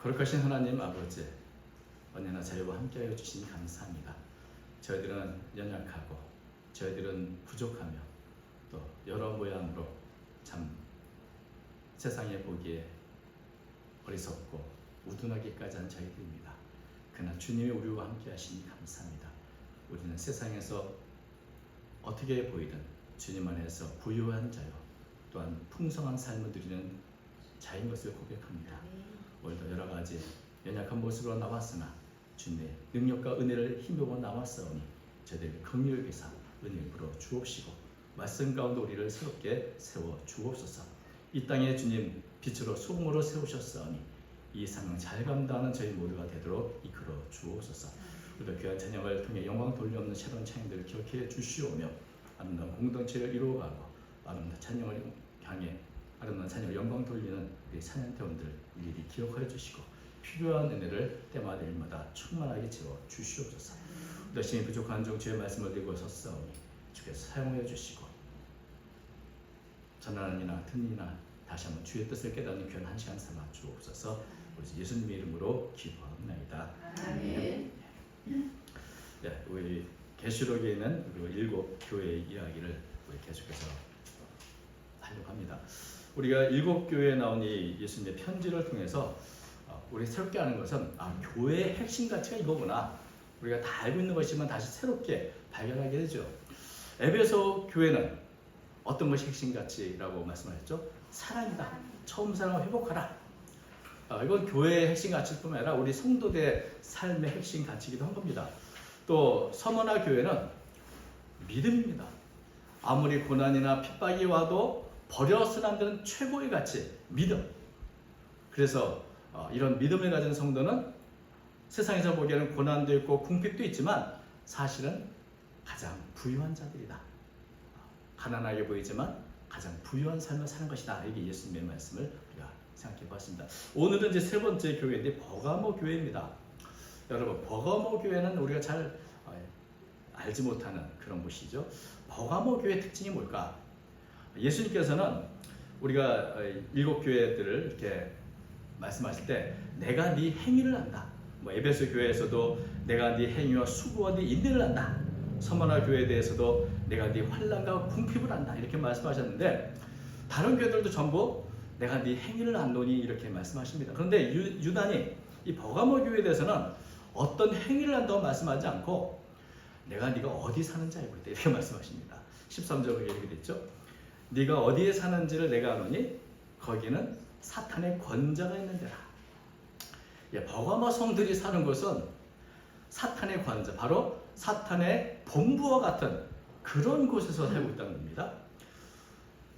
거룩하신 하나님 아버지, 언제나 저희와 함께하여 주시니 감사합니다. 저희들은 연약하고 저희들은 부족하며 또 여러 모양으로 참 세상에 보기에 어리석고 우둔하기까지 한 저희들입니다. 그러나 주님이 우리와 함께 하시니 감사합니다. 우리는 세상에서 어떻게 보이든 주님 안에서 부유한 자요 또한 풍성한 삶을 누리는 자인 것을 고백합니다. 오늘도 여러 가지 연약한 모습으로 나왔으나 주님의 능력과 은혜를 힘입어 나왔사오니 저희들의 긍휼을 비사 은혜를 불어 주옵시고 말씀 가운데 우리를 새롭게 세워 주옵소서. 이 땅에 주님 빛으로 소금으로 세우셨사오니 이 사명 잘 감당하는 저희 모두가 되도록 이끌어 주옵소서. 우리도 귀한 찬양을 통해 영광 돌려없는 새로운 찬양들을 기억해 주시오며 아름다운 공동체를 이루어가고 아름다운 찬양을 향해 아름다운 찬양을 영광 돌리는 우리 찬양대원들 일일이 기억하여 주시고 필요한 은혜를 때마다 일마다 충만하게 채워 주시옵소서. 열심히 부족한 종 주의 말씀을 들고 섰사오니 주께서 사용하여 주시고 전하는이나 듣니나 다시 한번 주의 뜻을 깨닫는 귀한 한 시간 삼아 주옵소서. 우리 예수님의 이름으로 기도합니다. 아멘. 네, 우리 계시록에 있는 우리 7 교회의 이야기를 우리 계속해서 하려고 합니다. 우리가 7 교회에 나온 이 예수님의 편지를 통해서 우리 새롭게 하는 것은 교회의 핵심 가치가 이거구나. 우리가 다 알고 있는 것이지만 다시 새롭게 발견하게 되죠. 에베소 교회는 어떤 것이 핵심 가치라고 말씀하셨죠? 사랑이다. 처음 사랑을 회복하라. 이건 교회의 핵심 가치뿐만 아니라 우리 성도들의 삶의 핵심 가치이기도 한 겁니다. 또 서머나 교회는 믿음입니다. 아무리 고난이나 핍박이 와도 버려서는 안 되는 최고의 가치, 믿음. 그래서 이런 믿음을 가진 성도는 세상에서 보기에는 고난도 있고 궁핍도 있지만 사실은 가장 부유한 자들이다. 가난하게 보이지만 가장 부유한 삶을 사는 것이다. 이게 예수님의 말씀을 우리가 생각해 보았습니다. 오늘은 이제 세 번째 교회인데 버가모 교회입니다. 여러분, 버가모 교회는 우리가 잘 알지 못하는 그런 곳이죠. 버가모 교회의 특징이 뭘까? 예수님께서는 우리가 7 교회들을 이렇게 말씀하실 때 내가 네 행위를 안다. 에베소 교회에서도 내가 네 행위와 수고와 네 인내를 안다. 서머나 교회에 대해서도 내가 네 환난과 궁핍을 안다. 이렇게 말씀하셨는데 다른 교회들도 전부 내가 네 행위를 안노니 이렇게 말씀하십니다. 그런데 유난히 이 버가모 교회에 대해서는 어떤 행위를 한다고 말씀하지 않고 내가 네가 어디 사는지 알고 있다. 이렇게 말씀하십니다. 13절에 이렇게 됐죠. 네가 어디에 사는지를 내가 아노니 거기는 사탄의 권자가 있는 데라. 버가모 성들이 사는 곳은 사탄의 권자, 바로 사탄의 본부와 같은 그런 곳에서 살고 있다는 겁니다.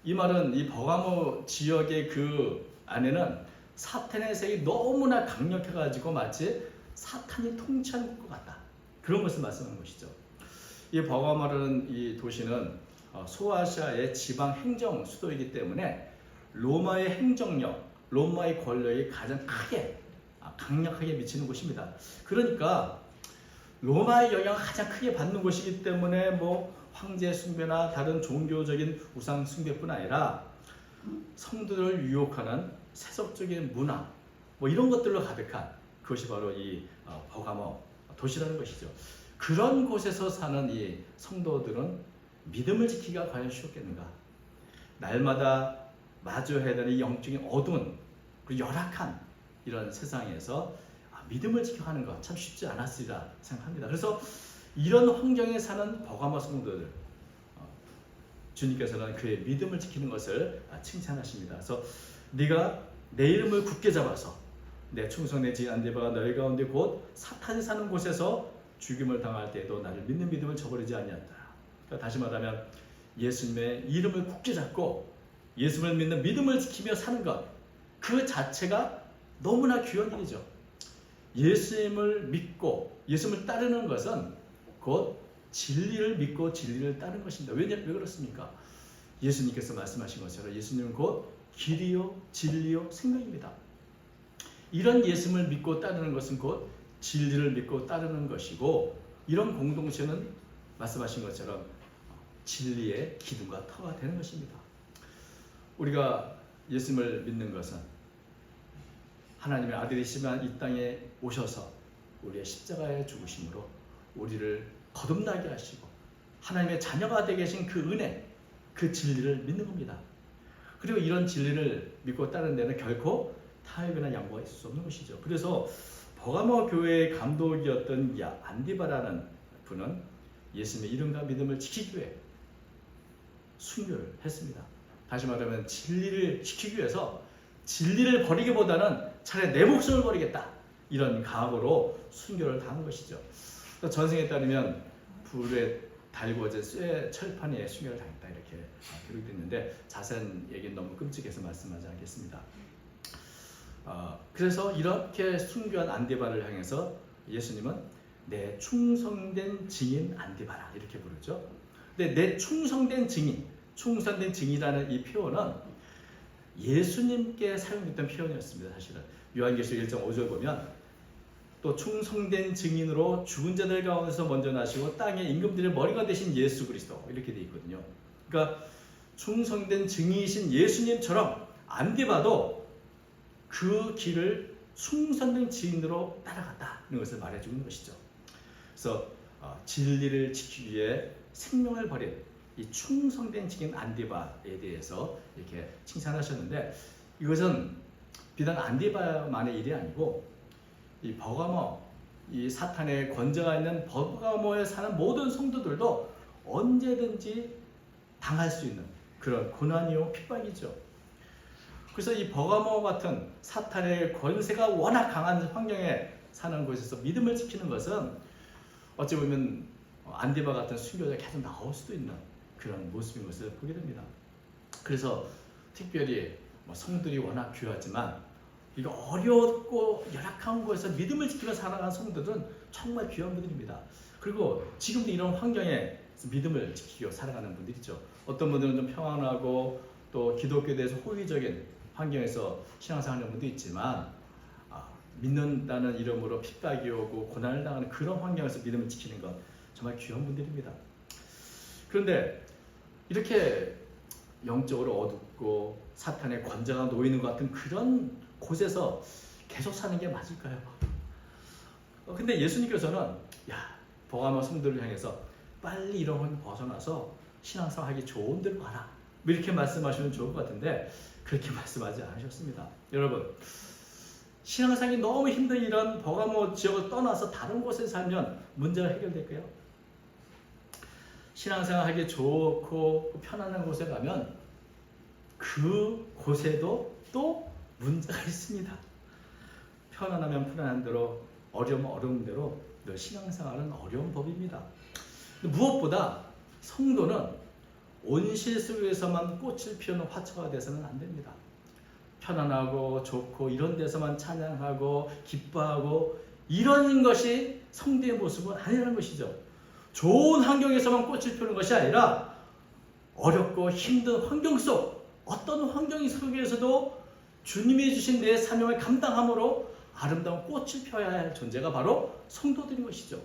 이 말은 이 버가모 지역의 그 안에는 사탄의 세력이 너무나 강력해가지고 마치 사탄이 통치하는 것 같다. 그런 것을 말씀하는 것이죠. 이 버가모라는 이 도시는 소아시아의 지방 행정 수도이기 때문에 로마의 행정력, 로마의 권력이 가장 크게 강력하게 미치는 곳입니다. 그러니까 로마의 영향을 가장 크게 받는 곳이기 때문에 황제 숭배나 다른 종교적인 우상 숭배뿐 아니라 성도들을 유혹하는 세속적인 문화 이런 것들로 가득한 그것이 바로 이 버가모 도시라는 것이죠. 그런 곳에서 사는 이 성도들은 믿음을 지키기가 과연 쉬웠겠는가? 날마다 마주해야 되는 이 영적인 어두운 그리고 열악한 이런 세상에서 믿음을 지켜가는 것 참 쉽지 않았으리라 생각합니다. 그래서 이런 환경에 사는 버가모 성도들 주님께서는 그의 믿음을 지키는 것을 칭찬하십니다. 그래서 네가 내 이름을 굳게 잡아서 내 충성된 지인 안디바가 너희 가운데 곧 사탄이 사는 곳에서 죽임을 당할 때에도 나를 믿는 믿음을 저버리지 아니한다. 그러니까 다시 말하면 예수님의 이름을 굳게 잡고 예수님을 믿는 믿음을 지키며 사는 것, 그 자체가 너무나 귀한 일이죠. 예수님을 믿고 예수님을 따르는 것은 곧 진리를 믿고 진리를 따르는 것입니다. 왜 그렇습니까? 예수님께서 말씀하신 것처럼 예수님은 곧 길이요 진리요 생명입니다. 이런 예수님을 믿고 따르는 것은 곧 진리를 믿고 따르는 것이고, 이런 공동체는 말씀하신 것처럼 진리의 기둥과 터가 되는 것입니다. 우리가 예수님을 믿는 것은 하나님의 아들이시면 이 땅에 오셔서 우리의 십자가의 죽으심으로 우리를 거듭나게 하시고 하나님의 자녀가 되게 하신 그 은혜, 그 진리를 믿는 겁니다. 그리고 이런 진리를 믿고 따르는 데는 결코 타협이나 양보가 있을 수 없는 것이죠. 그래서 버가모 교회의 감독이었던 안디바라는 분은 예수님의 이름과 믿음을 지키기 위해 순교를 했습니다. 다시 말하면 진리를 지키기 위해서 진리를 버리기보다는 차라리 내 목숨을 버리겠다, 이런 각오로 순교를 당한 것이죠. 전승에 따르면 불에 달구어진 쇠 철판에 순교를 당했다, 이렇게 기록되어 있는데 자세한 얘기는 너무 끔찍해서 말씀하지 않겠습니다. 그래서 이렇게 순교한 안디바를 향해서 예수님은 내 충성된 증인 안디바라, 이렇게 부르죠. 근데 내 충성된 증인, 충성된 증인이라는 이 표현은 예수님께 사용됐던 표현이었습니다. 사실은 요한계시록 1장 5절 보면 또 충성된 증인으로 죽은 자들 가운데서 먼저 나시고 땅의 임금들의 머리가 되신 예수 그리스도, 이렇게 되어 있거든요. 그러니까 충성된 증인이신 예수님처럼 안디바도 그 길을 충성된 증인으로 따라갔다는 것을 말해주고 있는 것이죠. 그래서 진리를 지키기 위해 생명을 버린 이 충성된 증인 안디바에 대해서 이렇게 칭찬하셨는데, 이것은 비단 안디바만의 일이 아니고 이 버가모, 이 사탄의 권세가 있는 버가모에 사는 모든 성도들도 언제든지 당할 수 있는 그런 고난이요 핍박이죠. 그래서 이 버가모 같은 사탄의 권세가 워낙 강한 환경에 사는 곳에서 믿음을 지키는 것은 어찌 보면 안디바 같은 순교자가 계속 나올 수도 있는 그런 모습인 것을 보게 됩니다. 그래서 특별히 성들이 워낙 귀하지만 이거 어렵고 열악한 곳에서 믿음을 지키며 살아가는 성도들은 정말 귀한 분들입니다. 그리고 지금도 이런 환경에 믿음을 지키고 살아가는 분들이죠. 어떤 분들은 좀 평안하고 또 기독교에 대해서 호의적인 환경에서 신앙생활하는 분도 있지만 믿는다는 이름으로 핍박이 오고 고난을 당하는 그런 환경에서 믿음을 지키는 건 정말 귀한 분들입니다. 그런데 이렇게 영적으로 어둡고 사탄의 권세가 놓이는 것 같은 그런 곳에서 계속 사는 게 맞을까요? 근데 예수님께서는 버가모 성도를 향해서 빨리 이런 환경 벗어나서 신앙생활 하기 좋은 데로 가라, 이렇게 말씀하시면 좋을 것 같은데 그렇게 말씀하지 않으셨습니다. 여러분, 신앙생활이 너무 힘든 이런 버가모 지역을 떠나서 다른 곳에 살면 문제가 해결될까요? 신앙생활 하기 좋고 편안한 곳에 가면 그 곳에도 또 문제가 있습니다. 편안하면 편안한 대로, 어려우면 어려운 대로 늘 신앙생활은 어려운 법입니다. 무엇보다 성도는 온실속에서만 꽃을 피우는 화초가 돼서는 안 됩니다. 편안하고 좋고 이런 데서만 찬양하고 기뻐하고 이런 것이 성도의 모습은 아니라는 것이죠. 좋은 환경에서만 꽃을 피우는 것이 아니라 어렵고 힘든 환경 속, 어떤 환경 속에서도 주님이 주신 내 사명을 감당함으로 아름다운 꽃을 펴야 할 존재가 바로 성도들인 것이죠.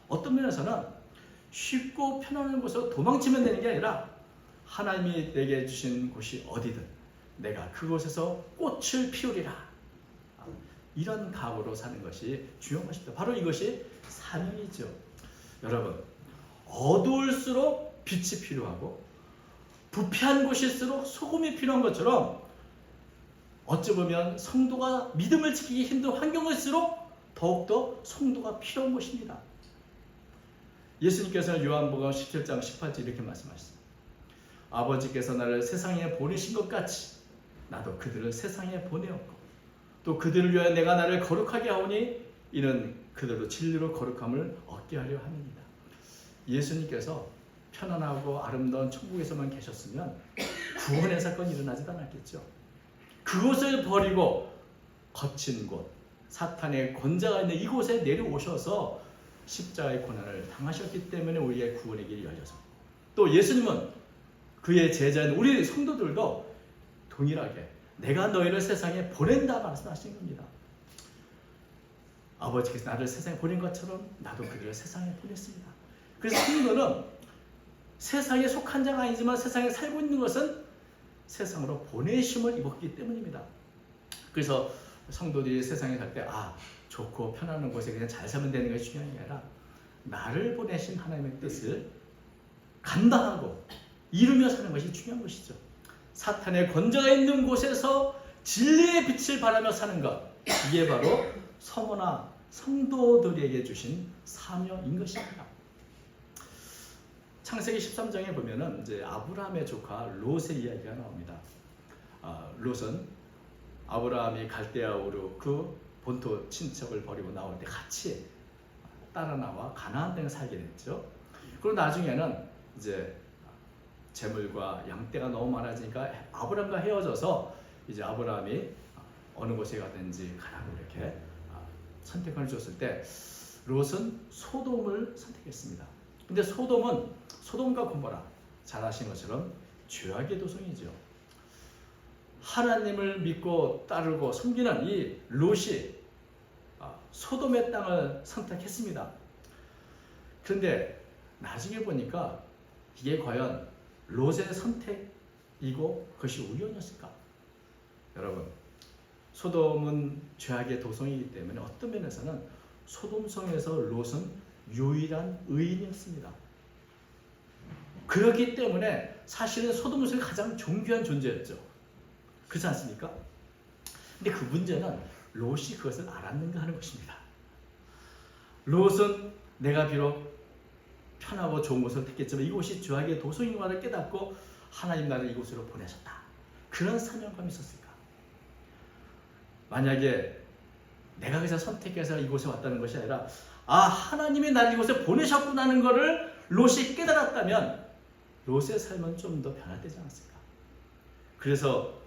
어떤 면에서는 쉽고 편안한 곳으로 도망치면 되는 게 아니라 하나님이 내게 주신 곳이 어디든 내가 그곳에서 꽃을 피우리라, 이런 각오로 사는 것이 중요한 것입니다. 바로 이것이 사명이죠. 여러분, 어두울수록 빛이 필요하고 부패한 곳일수록 소금이 필요한 것처럼 어찌 보면 성도가 믿음을 지키기 힘든 환경일수록 더욱더 성도가 필요한 것입니다. 예수님께서는 요한복음 17장 18절 이렇게 말씀하셨습니다. 아버지께서 나를 세상에 보내신 것 같이 나도 그들을 세상에 보내었고 또 그들을 위하여 내가 나를 거룩하게 하오니 이는 그들로 진리로 거룩함을 얻게 하려 함입니다. 예수님께서 편안하고 아름다운 천국에서만 계셨으면 구원의 사건이 일어나지도 않았겠죠. 그곳을 버리고 거친 곳, 사탄의 권세가 있는 이곳에 내려오셔서 십자가의 고난을 당하셨기 때문에 우리의 구원의 길이 열려서, 또 예수님은 그의 제자인 우리 성도들도 동일하게 내가 너희를 세상에 보낸다 말씀하신 겁니다. 아버지께서 나를 세상에 보낸 것처럼 나도 그들을 세상에 보냈습니다. 그래서 성도는 세상에 속한 자가 아니지만 세상에 살고 있는 것은 세상으로 보내심을 입었기 때문입니다. 그래서 성도들이 세상에 살 때 좋고 편안한 곳에 그냥 잘 살면 되는 것이 중요한 게 아니라 나를 보내신 하나님의 뜻을 감당하고 이루며 사는 것이 중요한 것이죠. 사탄의 권좌가 있는 곳에서 진리의 빛을 바라며 사는 것, 이게 바로 서머나 성도들에게 주신 사명인 것입니다. 창세기 13장에 보면은 이제 아브라함의 조카 롯의 이야기가 나옵니다. 롯은 아브라함이 갈대아 우르 그 본토 친척을 버리고 나올 때 같이 따라 나와 가나안 땅에 살게 됐죠. 그리고 나중에는 이제 재물과 양떼가 너무 많아지니까 아브라함과 헤어져서 이제 아브라함이 어느 곳에 가든지 가라고 이렇게 선택을 줬을 때 롯은 소돔을 선택했습니다. 근데 소돔과 고모라, 잘 아시는 것처럼 죄악의 도성이죠. 하나님을 믿고 따르고 섬기는 이 롯이 소돔의 땅을 선택했습니다. 그런데 나중에 보니까 이게 과연 롯의 선택이고 그것이 우연이었을까? 여러분, 소돔은 죄악의 도성이기 때문에 어떤 면에서는 소돔성에서 롯은 유일한 의인이었습니다. 그렇기 때문에 사실은 소돔성이 가장 존귀한 존재였죠. 그렇지 않습니까? 근데 그 문제는 롯이 그것을 알았는가 하는 것입니다. 롯은 내가 비록 편하고 좋은 곳을 택했지만 이곳이 죄악의 도성인 것을 깨닫고 하나님 나를 이곳으로 보내셨다. 그런 사명감이 있었을까? 만약에 내가 그래서 선택해서 이곳에 왔다는 것이 아니라 하나님이 나를 이곳에 보내셨구나 하는 것을 롯이 깨달았다면 롯의 삶은 좀 더 변화되지 않았을까? 그래서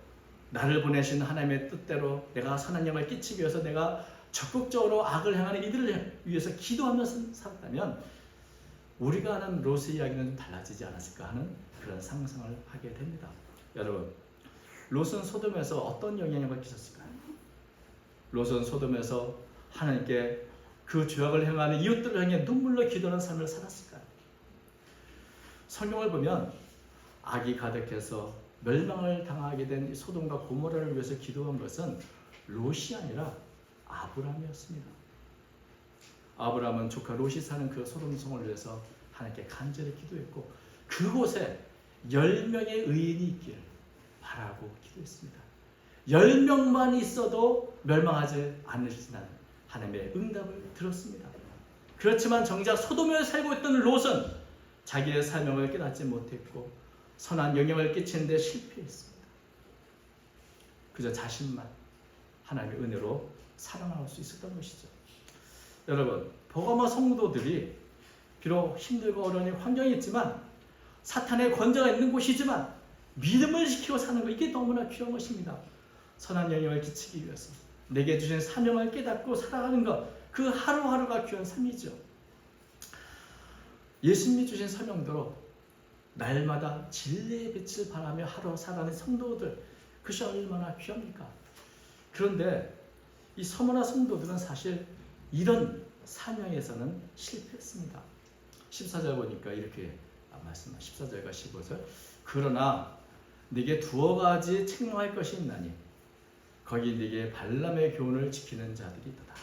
나를 보내신 하나님의 뜻대로 내가 선한 영을 끼치기 위해서 내가 적극적으로 악을 행하는 이들을 위해서 기도하면서 살았다면 우리가 아는 롯의 이야기는 좀 달라지지 않았을까 하는 그런 상상을 하게 됩니다. 여러분, 롯은 소돔에서 어떤 영향을 끼쳤을까요? 롯은 소돔에서 하나님께 그 죄악을 행하는 이웃들을 향해 눈물로 기도하는 삶을 살았을까요? 성경을 보면 악이 가득해서 멸망을 당하게 된 소돔과 고모라를 위해서 기도한 것은 롯이 아니라 아브라함이었습니다. 아브라함은 조카 롯이 사는 그 소돔성을 위해서 하나님께 간절히 기도했고 그곳에 10명의 의인이 있기를 바라고 기도했습니다. 10명만 있어도 멸망하지 않으시는 하나님의 응답을 들었습니다. 그렇지만 정작 소돔에 살고 있던 롯은 자기의 사명을 깨닫지 못했고 선한 영향을 끼치는 데 실패했습니다. 그저 자신만 하나님의 은혜로 살아나올 수 있었던 것이죠. 여러분, 버가모 성도들이 비록 힘들고 어려운 환경이 있지만 사탄의 권좌가 있는 곳이지만 믿음을 지키고 사는 것, 이게 너무나 귀한 것입니다. 선한 영향을 끼치기 위해서 내게 주신 사명을 깨닫고 살아가는 것, 그 하루하루가 귀한 삶이죠. 예수님이 주신 사명대로 날마다 진리의 빛을 바라며 하루 살아가는 성도들, 그것이 얼마나 귀합니까? 그런데 이 서머나 성도들은 사실 이런 사명에서는 실패했습니다. 14절 보니까 이렇게 말씀합니다. 14절과 15절. 그러나 네게 두어 가지 책망할 것이 있나니 거기 네게 발람의 교훈을 지키는 자들이 있다.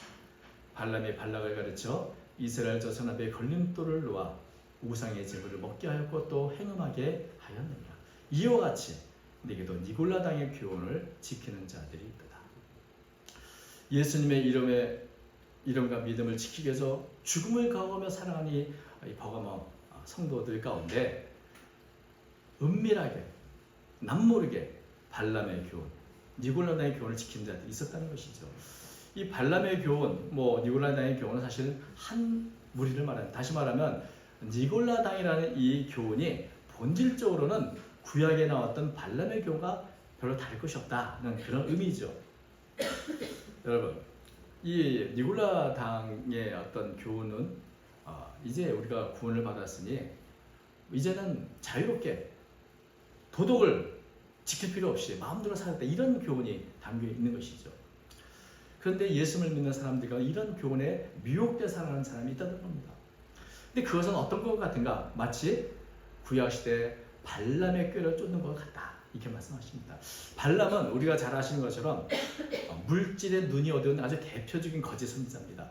발람이 발락을 가르쳐 이스라엘 자손 앞에 걸림돌을 놓아 우상의 제물을 먹게 하였고 또 행음하게 하였느니라. 이와 같이 네게도 니골라 당의 교훈을 지키는 자들이 있다. 예수님의 이름과 믿음을 지키기 위해서 죽음을 각오하며 살아가는 이 버가모 성도들 가운데 은밀하게 남모르게 발람의 교훈, 니골라당의 교훈을 지키는 자들이 있었다는 것이죠. 이 발람의 교훈, 니골라당의 교훈은 사실 한 무리를 말하는, 다시 말하면 니골라당이라는 이 교훈이 본질적으로는 구약에 나왔던 발람의 교훈과 별로 다를 것이 없다는 그런 의미죠. 여러분, 이 니골라당의 어떤 교훈은 이제 우리가 구원을 받았으니 이제는 자유롭게 도덕을 지킬 필요 없이 마음대로 살았다, 이런 교훈이 담겨 있는 것이죠. 그런데 예수를 믿는 사람들과 이런 교훈에 미혹돼 살아가는 사람이 있다는 겁니다. 근데 그것은 어떤 것 같은가? 마치 구약시대 발람의 꾀를 쫓는 것 같다, 이렇게 말씀하십니다. 발람은 우리가 잘 아시는 것처럼 물질의 눈이 어두운 아주 대표적인 거짓 선지자입니다.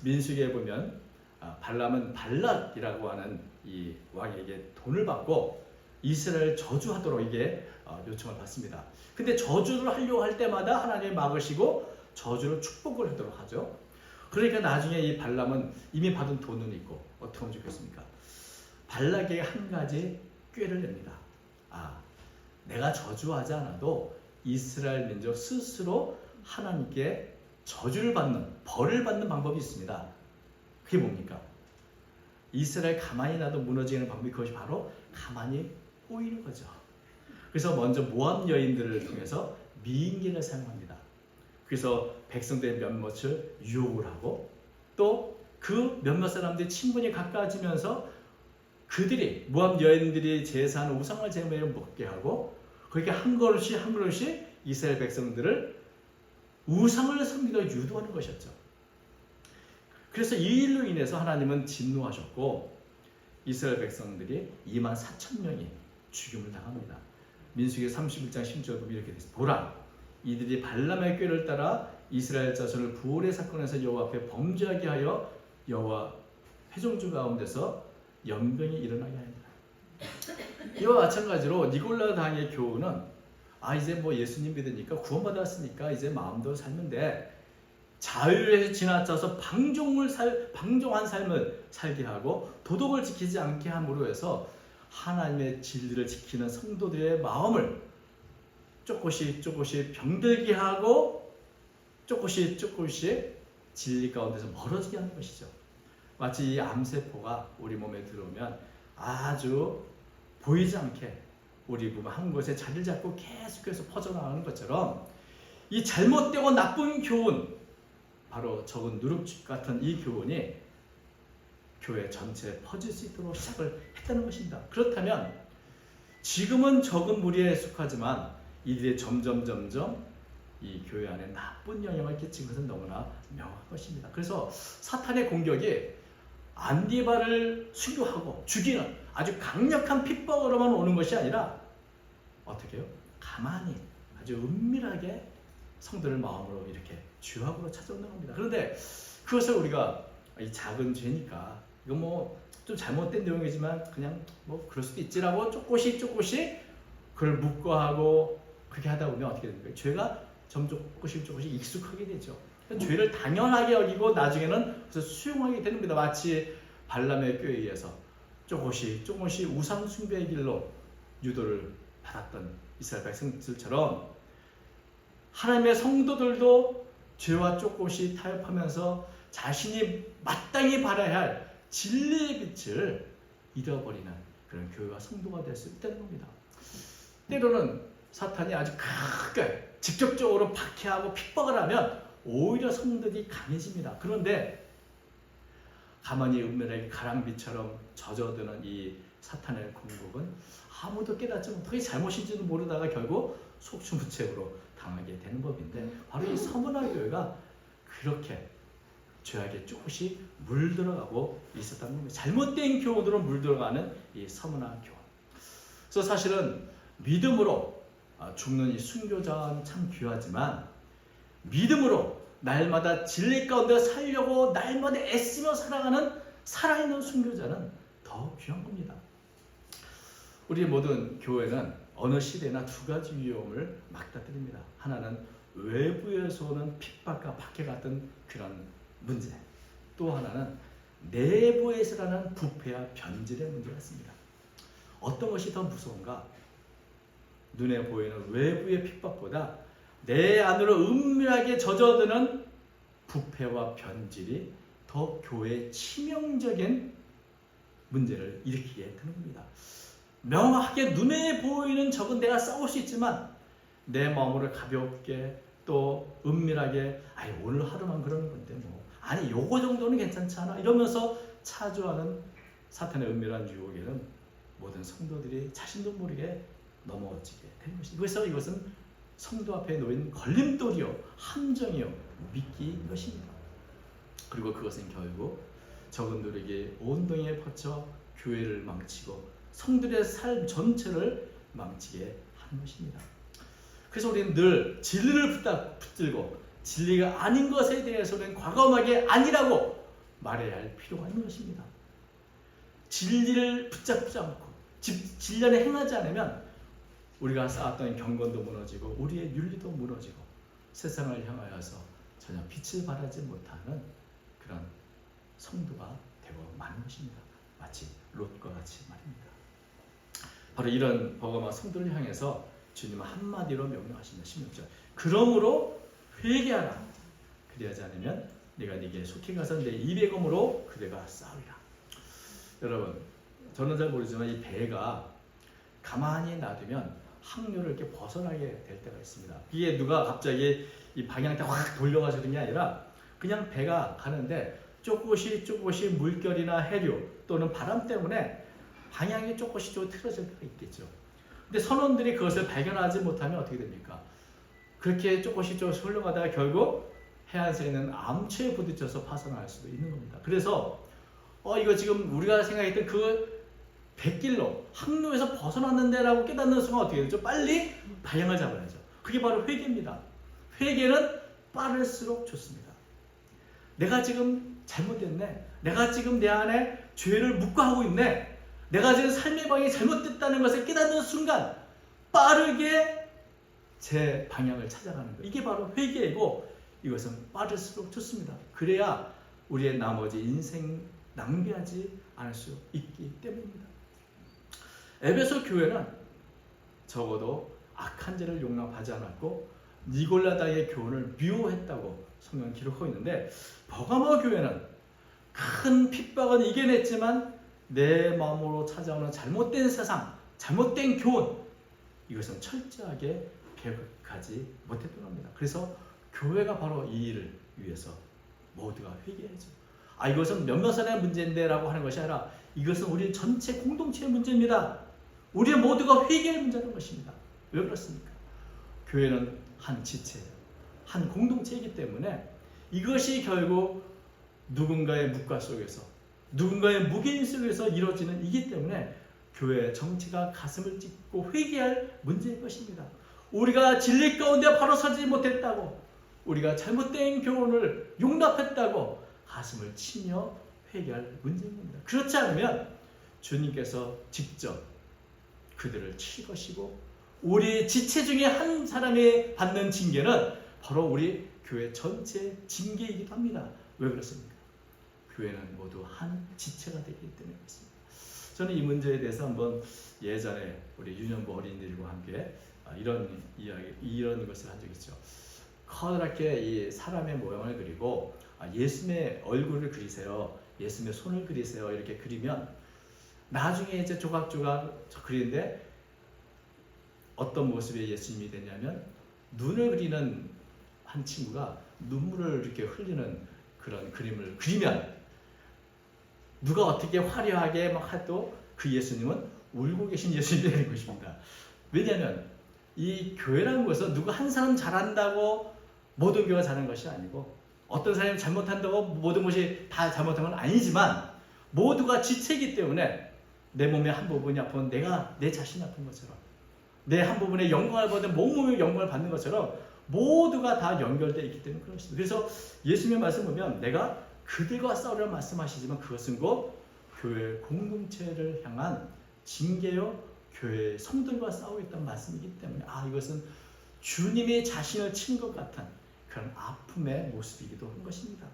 민수기에 보면 발람은 발락이라고 하는 이 왕에게 돈을 받고 이스라엘 저주하도록 이게 요청을 받습니다. 근데 저주를 하려고 할 때마다 하나님이 막으시고 저주를 축복을 하도록 하죠. 그러니까 나중에 이 발람은 이미 받은 돈은 있고 어떻게 하면 좋겠습니까? 발락에게 한 가지 꾀를 냅니다. 내가 저주하지 않아도 이스라엘 민족 스스로 하나님께 저주를 받는, 벌을 받는 방법이 있습니다. 그게 뭡니까? 이스라엘 가만히 놔도 무너지는 방법이 그것이 바로 가만히 꼬이는 거죠. 그래서 먼저 모압 여인들을 통해서 미인계를 사용합니다. 그래서 백성들의 몇몇을 유혹을 하고 또 그 몇몇 사람들이 친분이 가까워지면서 그들이 모압 여인들이 제사하는 우상을 제물에 먹게 하고 그렇게 한 그릇씩 한 그릇씩 이스라엘 백성들을 우상을 섬기도록 유도하는 것이었죠. 그래서 이 일로 인해서 하나님은 진노하셨고 이스라엘 백성들이 24,000명이 죽임을 당합니다. 민수기 31장 10절 보면 이렇게 되어 보라, 이들이 발람의 꾀를 따라 이스라엘 자손을 부올의 사건에서 여호와 앞에 범죄하게 하여 여호와 회중주 가운데서 연병이 일어나게 합니다. 이와 마찬가지로 니골라 당의 교훈은 이제 뭐 예수님 믿으니까 구원받았으니까 이제 마음대로 살는데 자유에서 지나쳐서 방종한 삶을 살게 하고 도덕을 지키지 않게 함으로 해서 하나님의 진리를 지키는 성도들의 마음을 조금씩 병들게 하고 조금씩 진리 가운데서 멀어지게 하는 것이죠. 마치 이 암세포가 우리 몸에 들어오면 아주 보이지 않게 우리 몸 한 곳에 자리를 잡고 계속해서 퍼져나가는 것처럼 이 잘못되고 나쁜 교훈, 바로 적은 누룩집 같은 이 교훈이 교회 전체에 퍼질 수 있도록 시작을 했다는 것입니다. 그렇다면 지금은 적은 무리에 속하지만 이들이 점점 이 교회 안에 나쁜 영향을 끼친 것은 너무나 명확한 것입니다. 그래서 사탄의 공격이 안디바를 순교하고 죽이는 아주 강력한 핍박으로만 오는 것이 아니라 어떻게 해요? 가만히 아주 은밀하게 성도를 마음으로 이렇게 죄악으로 찾아온다고 합니다. 그런데 그것을 우리가 이 작은 죄니까 이거 뭐 좀 잘못된 내용이지만 그냥 뭐 그럴 수도 있지라고 조금씩 그걸 묵과하고 그렇게 하다 보면 어떻게 됩니까? 죄가 점점 조금씩 익숙하게 되죠. 죄를 당연하게 여기고 나중에는 그래서 수용하게 됩니다. 마치 발람의 꾀에 의해서 조금씩 우상 숭배의 길로 유도를 받았던 이스라엘 백성들처럼 하나님의 성도들도 죄와 조금씩 타협하면서 자신이 마땅히 받아야 할 진리의 빛을 잃어버리는 그런 교회와 성도가 될 수 있다는 겁니다. 때로는 사탄이 아주 크게 직접적으로 박해하고 핍박을 하면 오히려 성도들이 강해집니다. 그런데 가만히 은밀하게 가랑비처럼 젖어드는 이 사탄의 공격은 아무도 깨닫지 못하고 잘못인지도 모르다가 결국 속수무책으로 당하게 되는 법인데 바로 이 서문화 교회가 그렇게 죄악에 조금씩 물들어가고 있었다는 겁니다. 잘못된 교훈으로 물들어가는 이 서문화 교훈. 그래서 사실은 믿음으로 죽는 이 순교자는 참 귀하지만 믿음으로 날마다 진리 가운데 살려고 날마다 애쓰며 살아가는 살아있는 순교자는 더 귀한 겁니다. 우리 모든 교회는 어느 시대나 두 가지 위험을 맞닥뜨립니다. 하나는 외부에서 오는 핍박과 박해 같은 그런 문제, 또 하나는 내부에서 나는 부패와 변질의 문제가 있습니다. 어떤 것이 더 무서운가? 눈에 보이는 외부의 핍박보다 내 안으로 은밀하게 젖어드는 부패와 변질이 더 교회에 치명적인 문제를 일으키게 되는 겁니다. 명확하게 눈에 보이는 적은 내가 싸울 수 있지만 내 마음으로 가볍게 또 은밀하게 오늘 하루만 그러는 건데 요거 정도는 괜찮지 않아? 이러면서 차주하는 사탄의 은밀한 유혹에는 모든 성도들이 자신도 모르게 넘어지게 되는 것입니다. 그래서 이것은 성도 앞에 놓인 걸림돌이요, 함정이요, 미끼인 것입니다. 그리고 그것은 결국 적은들에게 온동에 퍼쳐 교회를 망치고 성들의 삶 전체를 망치게 하는 것입니다. 그래서 우리는 늘 진리를 붙들고 진리가 아닌 것에 대해서는 과감하게 아니라고 말해야 할 필요가 있는 것입니다. 진리를 붙잡지 않고 진리 안에 행하지 않으면 우리가 쌓았던 경건도 무너지고 우리의 윤리도 무너지고 세상을 향하여서 전혀 빛을 발하지 못하는 그런 성도가 되고 마는 것입니다. 마치 롯과 같이 말입니다. 바로 이런 버거마 성도를 향해서 주님은 한마디로 명령하십니다. 16절. 그러므로 회개하라. 그리하지 않으면 내가 네게 속히 가서 내 입의 검으로 그대가 싸우리라. 여러분, 저는 잘 모르지만 이 배가 가만히 놔두면 항로를 이렇게 벗어나게 될 때가 있습니다. 이게 누가 갑자기 이 방향을 확 돌려가지고 그런 게 아니라 그냥 배가 가는데 조금씩 물결이나 해류 또는 바람 때문에 방향이 조금씩 틀어질 때가 있겠죠. 근데 선원들이 그것을 발견하지 못하면 어떻게 됩니까? 그렇게 조금씩 흘러가다가 결국 해안선에 있는 암초에 부딪혀서 파손할 수도 있는 겁니다. 그래서 이거 지금 우리가 생각했던 그 백길로 항로에서 벗어났는데라고 깨닫는 순간 어떻게 되죠? 빨리 방향을 잡아야죠. 그게 바로 회개입니다. 회개는 빠를수록 좋습니다. 내가 지금 잘못됐네. 내가 지금 내 안에 죄를 묵과하고 있네. 내가 지금 삶의 방향이 잘못됐다는 것을 깨닫는 순간 빠르게 제 방향을 찾아가는 거예요. 이게 바로 회개이고 이것은 빠를수록 좋습니다. 그래야 우리의 나머지 인생 낭비하지 않을 수 있기 때문입니다. 에베소 교회는 적어도 악한 죄를 용납하지 않았고 니골라다의 교훈을 미워했다고 성경은 기록하고 있는데 버가모 교회는 큰 핍박은 이겨냈지만 내 마음으로 찾아오는 잘못된 세상, 잘못된 교훈 이것은 철저하게 개혁하지 못했던 겁니다. 그래서 교회가 바로 이 일을 위해서 모두가 회개해야죠. 이것은 몇몇 사람의 문제인데 라고 하는 것이 아니라 이것은 우리 전체 공동체의 문제입니다. 우리 모두가 회개의 문제라는 것입니다. 왜 그렇습니까? 교회는 한 지체예요. 한 공동체이기 때문에 이것이 결국 누군가의 묵과 속에서 누군가의 무게인 속에서 이루어지는 이기 때문에 교회의 정체가 가슴을 찢고 회개할 문제일 것입니다. 우리가 진리 가운데 바로 서지 못했다고 우리가 잘못된 교훈을 용납했다고 가슴을 치며 회개할 문제인 겁니다. 그렇지 않으면 주님께서 직접 그들을 칠 것이고 우리 지체 중에 한 사람이 받는 징계는 바로 우리 교회 전체 징계이기도 합니다. 왜 그렇습니까? 교회는 모두 한 지체가 되기 때문에 그렇습니다. 저는 이 문제에 대해서 한번 예전에 우리 유년부 어린이들과 함께 이런 것을 한 적이 있죠. 커다랗게 이 사람의 모양을 그리고 예수님의 얼굴을 그리세요. 예수님의 손을 그리세요. 이렇게 그리면 나중에 이제 조각조각 그리는데 어떤 모습의 예수님이 되냐면 눈을 그리는 한 친구가 눈물을 이렇게 흘리는 그런 그림을 그리면 누가 어떻게 화려하게 막 해도 그 예수님은 울고 계신 예수님이 되는 것입니다. 왜냐하면 이 교회라는 것은 누가 한 사람 잘한다고 모든 교회가 잘하는 것이 아니고 어떤 사람이 잘못한다고 모든 것이 다 잘못한 건 아니지만 모두가 지체이기 때문에 내 몸의 한 부분이 아프면 내가 내 자신이 아픈 것처럼 내 한 부분에 영광을 받는 몸의 영광을 받는 것처럼 모두가 다 연결되어 있기 때문에 그런 것입니다. 그래서 예수님의 말씀 보면 내가 그들과 싸우려고 말씀하시지만 그것은 곧 교회 공동체를 향한 징계요 교회 성들과 싸우겠다는 말씀이기 때문에 이것은 주님이 자신을 친 것 같은 그런 아픔의 모습이기도 한 것입니다.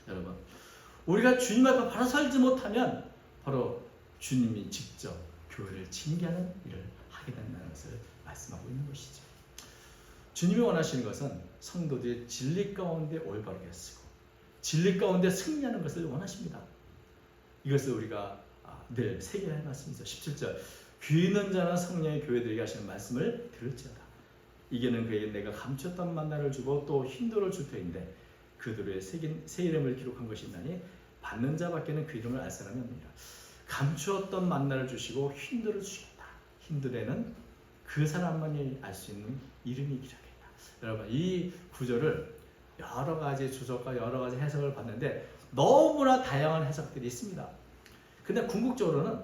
여러분 우리가 주님 앞에 바로 살지 못하면 바로 주님이 직접 교회를 징계하는 일을 하게 된다는 것을 말씀하고 있는 것이죠. 주님이 원하시는 것은 성도들이 진리 가운데 올바르게 쓰고 진리 가운데 승리하는 것을 원하십니다. 이것을 우리가 늘 새겨야 할 말씀이죠. 17절 귀 있는 자는 성령의 교회들에게 하시는 말씀을 들을지어다. 이게는 그에게 내가 감췄던 만나를 주고 또 흰돌을 줄 터인데 그들의 새 이름을 기록한 것이 있나니 받는 자밖에는 그 이름을 알 사람이 없느니라. 감추었던 만나를 주시고 흰돌을 주시겠다. 흰돌에는 그 사람만이 알 수 있는 이름이 기록했다. 여러분 이 구절을 여러 가지 주석과 여러 가지 해석을 봤는데 너무나 다양한 해석들이 있습니다. 근데 궁극적으로는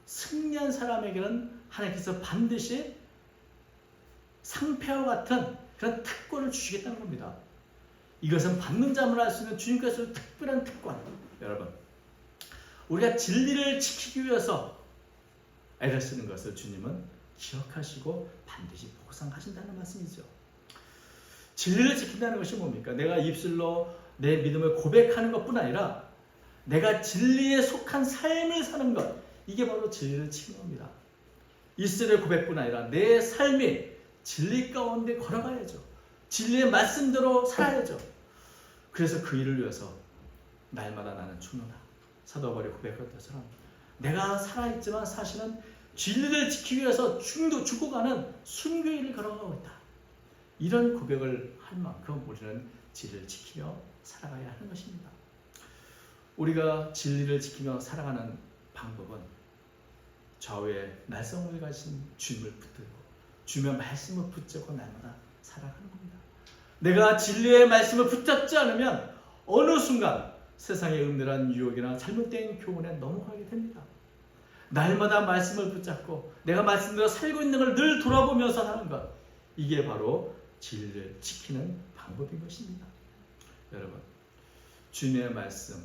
승리한 사람에게는 하나님께서 반드시 상패와 같은 그런 특권을 주시겠다는 겁니다. 이것은 받는 자만 알 수 있는 주님께서 특별한 특권. 여러분, 우리가 진리를 지키기 위해서 애를 쓰는 것을 주님은 기억하시고 반드시 보상하신다는 말씀이죠. 진리를 지킨다는 것이 뭡니까? 내가 입술로 내 믿음을 고백하는 것뿐 아니라 내가 진리에 속한 삶을 사는 것, 이게 바로 진리를 지키는 겁니다. 입술의 고백뿐 아니라 내 삶이 진리 가운데 걸어가야죠. 진리의 말씀대로 살아야죠. 그래서 그 일을 위해서 날마다 나는 죽는다. 사도 바울이 고백한 것처럼 내가 살아있지만 사실은 진리를 지키기 위해서 죽어가는 순교의 일을 걸어가고 있다. 이런 고백을 할 만큼 우리는 진리를 지키며 살아가야 하는 것입니다. 우리가 진리를 지키며 살아가는 방법은 좌우에 날성을 가진 주님을 붙들고 주님의 말씀을 붙잡고 날마다 살아가는 겁니다. 내가 진리의 말씀을 붙잡지 않으면 어느 순간 세상의 은밀한 유혹이나 잘못된 교훈에 넘어가게 됩니다. 날마다 말씀을 붙잡고 내가 말씀대로 살고 있는 걸 늘 돌아보면서 하는 것, 이게 바로 진리를 지키는 방법인 것입니다. 여러분, 주님의 말씀,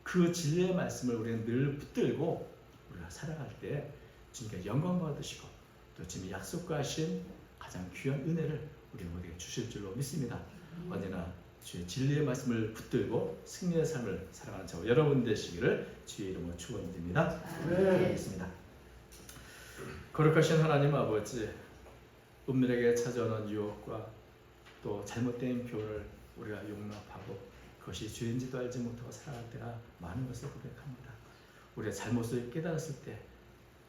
그 진리의 말씀을 우리는 늘 붙들고 우리가 살아갈 때 주님께 영광 받으시고 또 주님이 약속하신 가장 귀한 은혜를 우리 모두에게 주실 줄로 믿습니다. 언제나 주의 진리의 말씀을 붙들고 승리의 삶을 살아가는 저 여러분 되시기를 주의 이름으로 축원드립니다. 알겠습니다. 거룩하신 하나님 아버지, 은밀하게 찾아오는 유혹과 또 잘못된 교훈을 우리가 용납하고 그것이 죄인지도 알지 못하고 살아갈 때가 많은 것을 고백합니다. 우리의 잘못을 깨달았을 때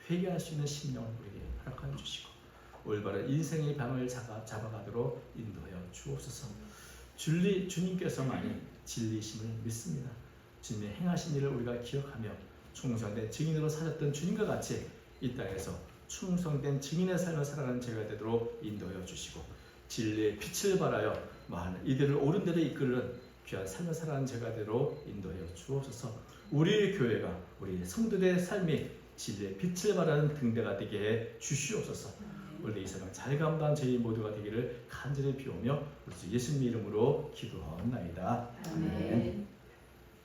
회개할 수 있는 심령을 우리에게 허락하여 주시고 올바른 인생의 방을 잡아가도록 인도하여 주옵소서. 주님께서만이 진리심을 믿습니다. 주님의 행하신 일을 우리가 기억하며 충성된 증인으로 사셨던 주님과 같이 이 땅에서 충성된 증인의 삶을 살아가는 제가 되도록 인도하여 주시고 진리의 빛을 발하여 많은 이들을 옳은 데로 이끄는 귀한 삶을 살아가는 제가 되도록 인도하여 주옵소서. 우리 교회가 우리 성도들의 삶이 진리의 빛을 발하는 등대가 되게 해 주시옵소서. 원래 이 세상 잘 감당한 저희 모두가 되기를 간절히 비우며 우리 예수님 이름으로 기도하옵나이다. 아멘.